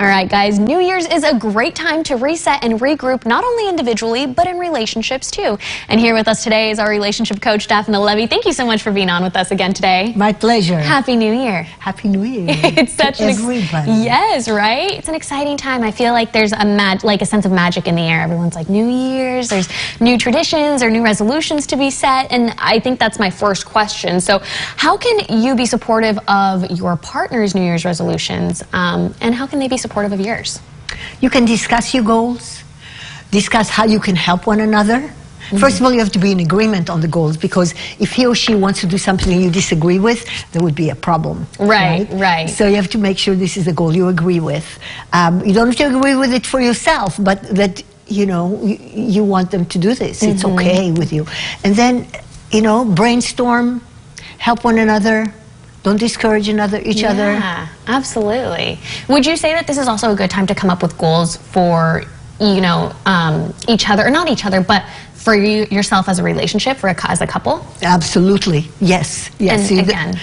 All right, guys, New Year's is a great time to reset and regroup, not only individually, but in relationships too. And here with us today is our relationship coach, Daphna Levy. Thank you so much for being on with us again today. My pleasure. Happy New Year. Happy New Year. It's such an everybody. Yes, right? It's an exciting time. I feel like there's a sense of magic in the air. Everyone's like New Year's, there's new traditions or new resolutions to be set, and I think that's my first question. So how can you be supportive of your partner's New Year's resolutions, and how can they be supportive of yours? You can discuss your goals, discuss how you can help one another. First of all, you have to be in agreement on the goals, because if he or she wants to do something you disagree with, there would be a problem. Right. So you have to make sure this is a goal you agree with. You don't have to agree with it for yourself, but that, you know, you want them to do this. It's okay with you. And then, you know, brainstorm, help one another. Don't discourage each other. Yeah, absolutely. Would you say that this is also a good time to come up with goals for, you know, each other, or not each other, but for yourself as a relationship, as a couple? Absolutely, yes. And again.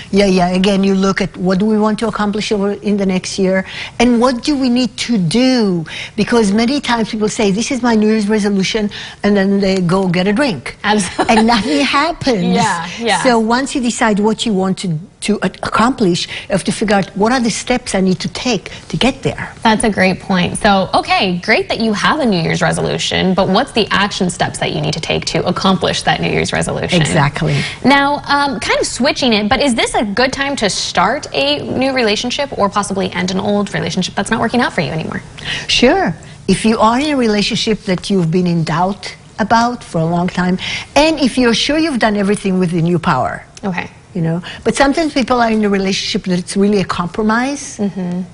Again, you look at what do we want to accomplish in the next year, and what do we need to do? Because many times people say, this is my New Year's resolution, and then they go get a drink. Absolutely. And nothing happens. Yeah. So once you decide what you want to accomplish, you have to figure out what are the steps I need to take to get there. That's a great point. So, okay, great that you have a New Year's resolution, but what's the action steps that you need to take to accomplish that New Year's resolution? Exactly. Now, kind of switching it, but is this a good time to start a new relationship or possibly end an old relationship that's not working out for you anymore? Sure. If you are in a relationship that you've been in doubt about for a long time, and if you're sure you've done everything within your power. Okay. You know, but sometimes people are in a relationship that it's really a compromise, and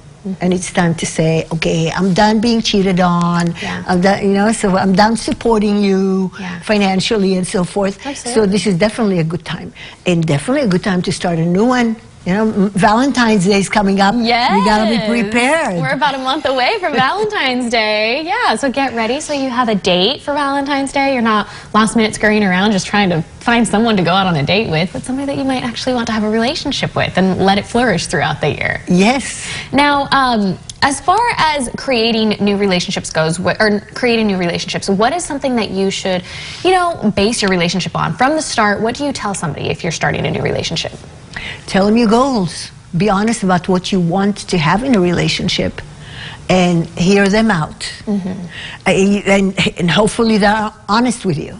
it's time to say, okay, I'm done being cheated on. Yeah. I'm done, you know, so I'm done supporting you financially and so forth. Absolutely. So this is definitely a good time, and definitely a good time to start a new one. You know, Valentine's Day is coming up. Yes. You gotta be prepared. We're about a month away from Valentine's Day. Yeah, so get ready so you have a date for Valentine's Day. You're not last minute scurrying around just trying to find someone to go out on a date with, but somebody that you might actually want to have a relationship with and let it flourish throughout the year. Yes. Now, as far as creating new relationships goes, what is something that you should, you know, base your relationship on? From the start, what do you tell somebody if you're starting a new relationship? Tell them your goals. Be honest about what you want to have in a relationship, and hear them out. And hopefully they're honest with you.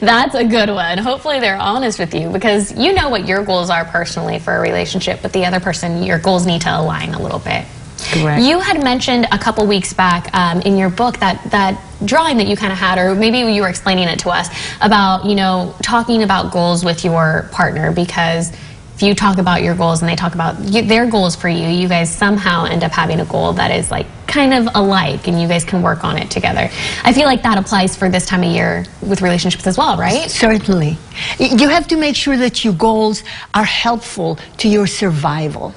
That's a good one. Hopefully they're honest with you, because you know what your goals are personally for a relationship, but the other person, your goals need to align a little bit. Correct. You had mentioned a couple weeks back in your book that drawing that you kind of had, or maybe you were explaining it to us, about, you know, talking about goals with your partner, because if you talk about your goals and they talk about their goals for you, you guys somehow end up having a goal that is like kind of alike, and you guys can work on it together. I feel like that applies for this time of year with relationships as well, right? Certainly. You have to make sure that your goals are helpful to your survival.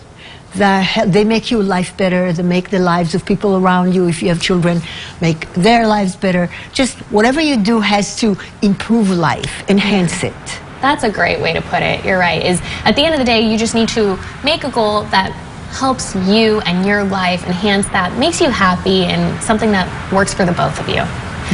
They make your life better, they make the lives of people around you, if you have children, make their lives better. Just whatever you do has to improve life, enhance it. That's a great way to put it. You're right. Is at the end of the day, you just need to make a goal that helps you and your life, enhance that, makes you happy, and something that works for the both of you.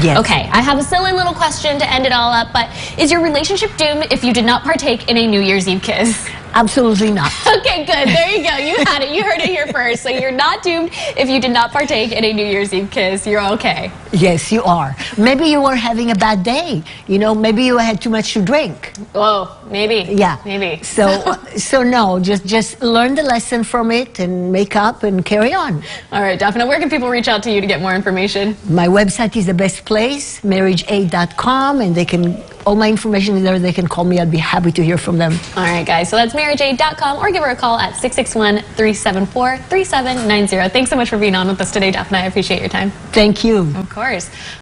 Yes. Okay, I have a silly little question to end it all up, but is your relationship doomed if you did not partake in a New Year's Eve kiss? Absolutely not. Okay, good. There you go. You had it. You heard it here first. So you're not doomed if you did not partake in a New Year's Eve kiss. You're okay. Yes, you are. Maybe you were having a bad day. You know, maybe you had too much to drink. Oh, maybe. Yeah. Maybe. So no, just learn the lesson from it and make up and carry on. All right, Daphna, where can people reach out to you to get more information? My website is the best place, marriageaid.com, and they can, all my information is there. They can call me. I'd be happy to hear from them. All right, guys. So that's marriageaid.com, or give her a call at 661-374-3790. Thanks so much for being on with us today, Daphna. I appreciate your time. Thank you. Of course.